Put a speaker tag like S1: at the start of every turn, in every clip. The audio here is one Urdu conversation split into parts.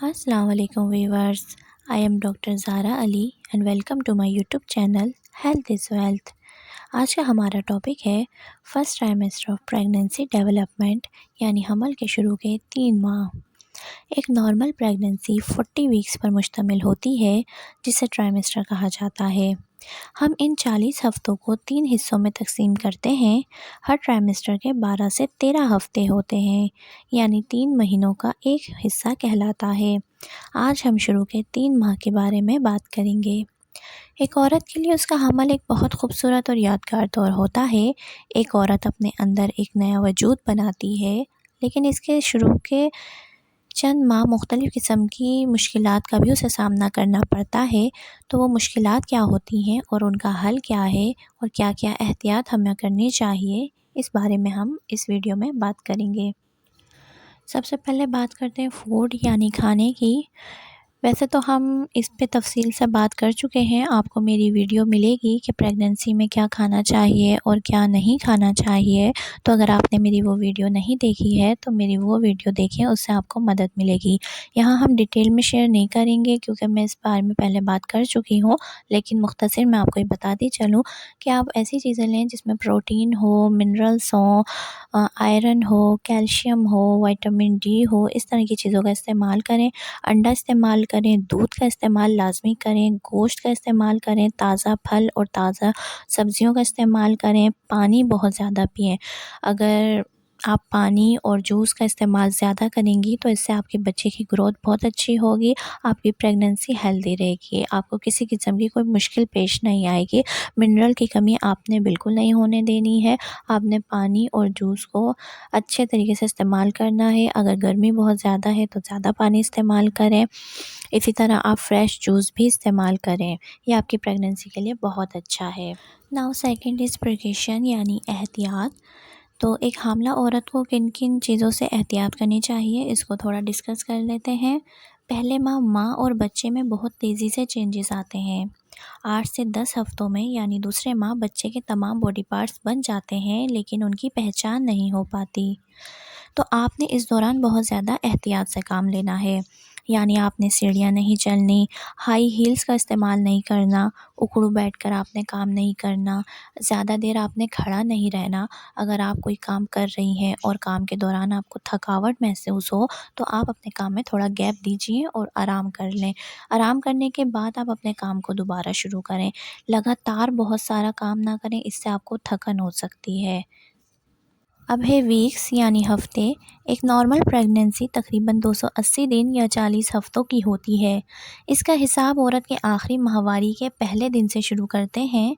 S1: السلام علیکم viewers. I am doctor Zara Ali and welcome to my YouTube channel health is wealth. آج کا ہمارا ٹاپک ہے first trimester of pregnancy development, یعنی حمل کے شروع کے 3 ماہ. ایک نارمل پریگننسی 40 ویکس پر مشتمل ہوتی ہے، جسے ٹرائمیسٹر کہا جاتا ہے. ہم ان 40 ہفتوں کو 3 حصوں میں تقسیم کرتے ہیں. ہر ٹرائمیسٹر کے 12 سے 13 ہفتے ہوتے ہیں، یعنی 3 مہینوں کا ایک حصہ کہلاتا ہے. آج ہم شروع کے 3 ماہ کے بارے میں بات کریں گے. ایک عورت کے لیے اس کا حمل ایک بہت خوبصورت اور یادگار دور ہوتا ہے. ایک عورت اپنے اندر ایک نیا وجود بناتی ہے، لیکن اس کے شروع کے چند ماہ مختلف قسم کی مشکلات کا بھی اسے سامنا کرنا پڑتا ہے. تو وہ مشکلات کیا ہوتی ہیں اور ان کا حل کیا ہے اور کیا کیا احتیاط ہمیں کرنی چاہیے، اس بارے میں ہم اس ویڈیو میں بات کریں گے. سب سے پہلے بات کرتے ہیں فوڈ یعنی کھانے کی. ویسے تو ہم اس پہ تفصیل سے بات کر چکے ہیں. آپ کو میری ویڈیو ملے گی کہ پریگننسی میں کیا کھانا چاہیے اور کیا نہیں کھانا چاہیے. تو اگر آپ نے میری وہ ویڈیو نہیں دیکھی ہے تو میری وہ ویڈیو دیکھیں، اس سے آپ کو مدد ملے گی. یہاں ہم ڈیٹیل میں شیئر نہیں کریں گے کیونکہ میں اس بارے میں پہلے بات کر چکی ہوں، لیکن مختصر میں آپ کو یہ بتاتی چلوں کہ آپ ایسی چیزیں لیں جس میں پروٹین ہو، منرلس ہوں، آئرن ہو، کیلشیم ہو، وائٹامن ڈی ہو. اس طرح کی چیزوں کا استعمال کریں. انڈا استعمال کریں، دودھ کا استعمال لازمی کریں، گوشت کا استعمال کریں، تازہ پھل اور تازہ سبزیوں کا استعمال کریں. پانی بہت زیادہ پئیں. اگر آپ پانی اور جوس کا استعمال زیادہ کریں گی تو اس سے آپ کے بچے کی گروتھ بہت اچھی ہوگی. آپ کی پریگننسی ہیلدی رہے گی. آپ کو کسی قسم کی کوئی مشکل پیش نہیں آئے گی. منرل کی کمی آپ نے بالکل نہیں ہونے دینی ہے. آپ نے پانی اور جوس کو اچھے طریقے سے استعمال کرنا ہے. اگر گرمی بہت زیادہ ہے تو زیادہ پانی استعمال کریں. اسی طرح آپ فریش جوس بھی استعمال کریں. یہ آپ کی پریگننسی کے لیے بہت اچھا ہے. ناؤ سیکنڈ از پریکاشن یعنی احتیاط. تو ایک حاملہ عورت کو کن کن چیزوں سے احتیاط کرنی چاہیے، اس کو تھوڑا ڈسکس کر لیتے ہیں. پہلے ماہ ماں اور بچے میں بہت تیزی سے چینجز آتے ہیں. 8 سے 10 ہفتوں میں یعنی دوسرے ماہ بچے کے تمام باڈی پارٹس بن جاتے ہیں، لیکن ان کی پہچان نہیں ہو پاتی. تو آپ نے اس دوران بہت زیادہ احتیاط سے کام لینا ہے. یعنی آپ نے سیڑھیاں نہیں چلنی، ہائی ہیلز کا استعمال نہیں کرنا، اکڑو بیٹھ کر آپ نے کام نہیں کرنا، زیادہ دیر آپ نے کھڑا نہیں رہنا. اگر آپ کوئی کام کر رہی ہیں اور کام کے دوران آپ کو تھکاوٹ محسوس ہو تو آپ اپنے کام میں تھوڑا گیپ دیجیے اور آرام کر لیں. آرام کرنے کے بعد آپ اپنے کام کو دوبارہ شروع کریں. لگاتار بہت سارا کام نہ کریں، اس سے آپ کو تھکن ہو سکتی ہے. اب ہے ویکس یعنی ہفتے. ایک نارمل پریگننسی تقریباً 280 دن یا 40 ہفتوں کی ہوتی ہے. اس کا حساب عورت کے آخری ماہواری کے پہلے دن سے شروع کرتے ہیں.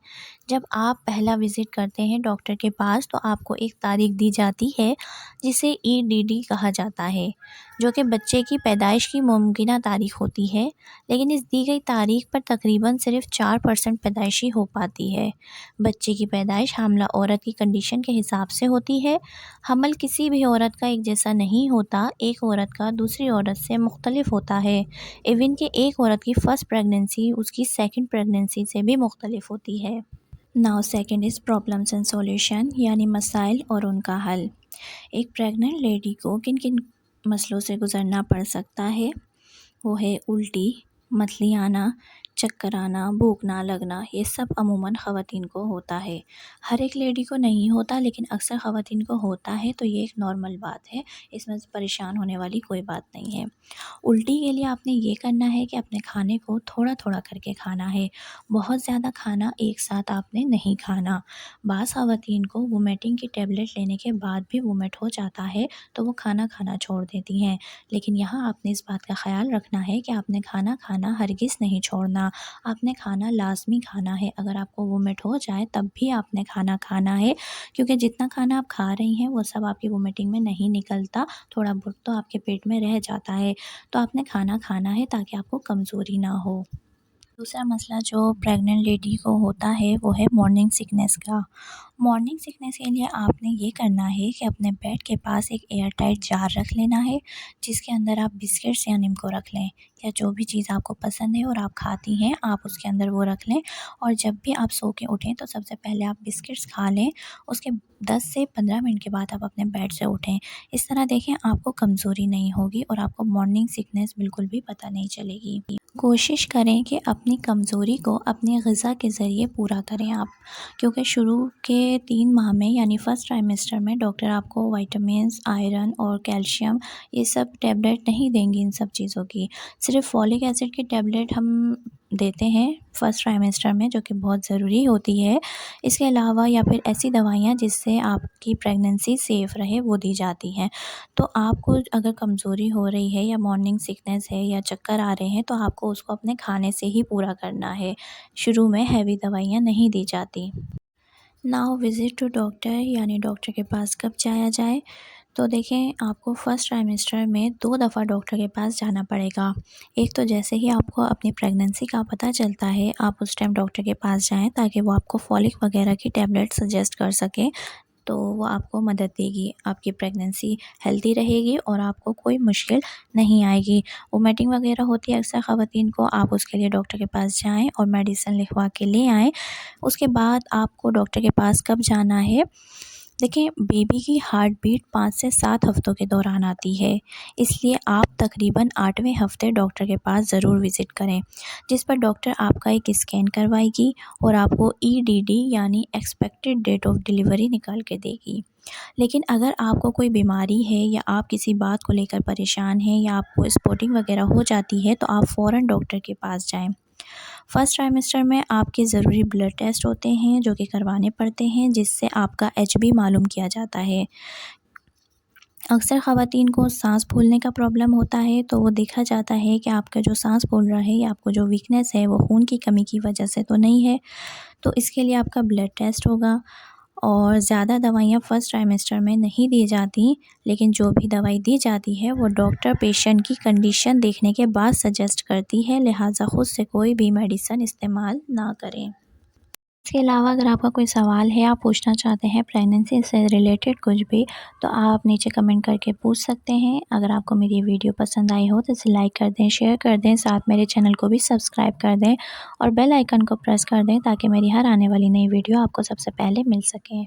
S1: جب آپ پہلا وزٹ کرتے ہیں ڈاکٹر کے پاس تو آپ کو ایک تاریخ دی جاتی ہے جسے EDD کہا جاتا ہے، جو کہ بچے کی پیدائش کی ممکنہ تاریخ ہوتی ہے. لیکن اس دی گئی تاریخ پر تقریباً صرف 4% پیدائشی ہو پاتی ہے. بچے کی پیدائش حاملہ عورت کی کنڈیشن کے حساب سے ہوتی ہے. حمل کسی بھی عورت کا ایک جیسا نہیں ہوتا. ایک عورت کا دوسری عورت سے مختلف ہوتا ہے. ایون کہ ایک عورت کی فرسٹ پریگننسی اس کی سیکنڈ پریگننسی سے بھی مختلف ہوتی ہے. Now second is problems and solution یعنی مسائل اور ان کا حل. ایک پریگننٹ لیڈی کو کن کن مسئلوں سے گزرنا پڑ سکتا ہے؟ وہ ہے الٹی، متلی آنا، چکر آنا، بھوک نہ لگنا. یہ سب عموماً خواتین کو ہوتا ہے. ہر ایک لیڈی کو نہیں ہوتا، لیکن اکثر خواتین کو ہوتا ہے. تو یہ ایک نارمل بات ہے، اس میں پریشان ہونے والی کوئی بات نہیں ہے. الٹی کے لیے آپ نے یہ کرنا ہے کہ اپنے کھانے کو تھوڑا تھوڑا کر کے کھانا ہے. بہت زیادہ کھانا ایک ساتھ آپ نے نہیں کھانا. بعض خواتین کو وومیٹنگ کی ٹیبلٹ لینے کے بعد بھی وومٹ ہو جاتا ہے تو وہ کھانا کھانا چھوڑ دیتی ہیں. لیکن یہاں آپ نے اس بات کا خیال رکھنا ہے کہ آپ نے کھانا کھانا ہرگز نہیں چھوڑنا. آپ نے کھانا لازمی کھانا ہے. اگر آپ کو وومٹ ہو جائے تب بھی آپ نے کھانا کھانا ہے، کیونکہ جتنا کھانا آپ کھا رہی ہیں وہ سب آپ کی وومیٹنگ میں نہیں نکلتا. تھوڑا بہت تو آپ کے پیٹ میں رہ جاتا ہے. تو آپ نے کھانا کھانا ہے تاکہ آپ کو کمزوری نہ ہو. دوسرا مسئلہ جو پریگننٹ لیڈی کو ہوتا ہے وہ ہے مارننگ سکنس کا۔ مارننگ سکنس کے لیے آپ نے یہ کرنا ہے کہ اپنے بیڈ کے پاس ایک ایئر ٹائٹ جار رکھ لینا ہے، جس کے اندر آپ بسکٹس یا نمکو رکھ لیں، یا جو بھی چیز آپ کو پسند ہے اور آپ کھاتی ہیں آپ اس کے اندر وہ رکھ لیں، اور جب بھی آپ سو کے اٹھیں تو سب سے پہلے آپ بسکٹس کھا لیں، اس کے 10 سے 15 منٹ کے بعد آپ اپنے بیڈ سے اٹھیں۔ اس طرح دیکھیں آپ کو کمزوری نہیں ہوگی اور آپ کو مارننگ سکنس بالکل بھی پتہ نہیں چلے گی۔ کوشش کریں کہ اپنی کمزوری کو اپنی غذا کے ذریعے پورا کریں آپ، کیونکہ شروع کے 3 ماہ میں یعنی فرسٹ ٹرائمیسٹر میں ڈاکٹر آپ کو وائٹامنس، آئرن اور کیلشیم یہ سب ٹیبلٹ نہیں دیں گی۔ ان سب چیزوں کی صرف فولک ایسڈ کی ٹیبلٹ ہم دیتے ہیں فرسٹ ٹرائمیسٹر میں، جو کہ بہت ضروری ہوتی ہے۔ اس کے علاوہ یا پھر ایسی دوائیاں جس سے آپ کی پریگننسی سیف رہے وہ دی جاتی ہیں۔ تو آپ کو اگر کمزوری ہو رہی ہے یا مارننگ سکنس ہے یا چکر آ رہے ہیں تو آپ کو اس کو اپنے کھانے سے ہی پورا کرنا ہے، شروع میں ہیوی دوائیاں نہیں دی جاتی۔ ناؤ وزٹ ٹو ڈاکٹر، یعنی ڈاکٹر کے پاس کب جایا جائے؟ تو دیکھیں آپ کو فرسٹ ٹرائمیسٹر میں 2 دفعہ ڈاکٹر کے پاس جانا پڑے گا۔ ایک تو جیسے ہی آپ کو اپنی پریگننسی کا پتہ چلتا ہے آپ اس ٹائم ڈاکٹر کے پاس جائیں، تاکہ وہ آپ کو فولک وغیرہ کی ٹیبلٹ سجیسٹ کر سکیں، تو وہ آپ کو مدد دے گی، آپ کی پریگننسی ہیلدی رہے گی اور آپ کو کوئی مشکل نہیں آئے گی۔ وومیٹنگ وغیرہ ہوتی ہے اکثر خواتین کو، آپ اس کے لیے ڈاکٹر کے پاس جائیں اور میڈیسن لکھوا کے لے آئیں۔ اس کے بعد آپ کو ڈاکٹر کے پاس کب جانا ہے؟ دیکھیں بیبی کی ہارٹ بیٹ 5 سے 7 ہفتوں کے دوران آتی ہے، اس لیے آپ تقریباً 8ویں ہفتے ڈاکٹر کے پاس ضرور وزٹ کریں، جس پر ڈاکٹر آپ کا ایک اسکین کروائے گی اور آپ کو EDD یعنی ایکسپیکٹڈ ڈیٹ آف ڈیلیوری نکال کے دے گی۔ لیکن اگر آپ کو کوئی بیماری ہے یا آپ کسی بات کو لے کر پریشان ہیں یا آپ کو اسپوٹنگ وغیرہ ہو جاتی ہے تو آپ فوراً ڈاکٹر کے پاس جائیں۔ فرسٹ ٹرائمیسٹر میں آپ کے ضروری بلڈ ٹیسٹ ہوتے ہیں جو کہ کروانے پڑتے ہیں، جس سے آپ کا HB معلوم کیا جاتا ہے۔ اکثر خواتین کو سانس پھولنے کا پرابلم ہوتا ہے، تو وہ دیکھا جاتا ہے کہ آپ کا جو سانس پھول رہا ہے یا آپ کو جو ویکنس ہے وہ خون کی کمی کی وجہ سے تو نہیں ہے، تو اس کے لیے آپ کا بلڈ ٹیسٹ ہوگا۔ اور زیادہ دوائیاں فرسٹ ٹرائمیسٹر میں نہیں دی جاتی، لیکن جو بھی دوائی دی جاتی ہے وہ ڈاکٹر پیشنٹ کی کنڈیشن دیکھنے کے بعد سجیسٹ کرتی ہے، لہٰذا خود سے کوئی بھی میڈیسن استعمال نہ کریں۔ اس کے علاوہ اگر آپ کا کوئی سوال ہے، آپ پوچھنا چاہتے ہیں پریگننسی سے ریلیٹڈ کچھ بھی، تو آپ نیچے کمنٹ کر کے پوچھ سکتے ہیں۔ اگر آپ کو میری ویڈیو پسند آئی ہو تو اسے لائک کر دیں، شیئر کر دیں، ساتھ میرے چینل کو بھی سبسکرائب کر دیں اور بیل آئیکن کو پریس کر دیں، تاکہ میری ہر آنے والی نئی ویڈیو آپ کو سب سے پہلے مل سکے۔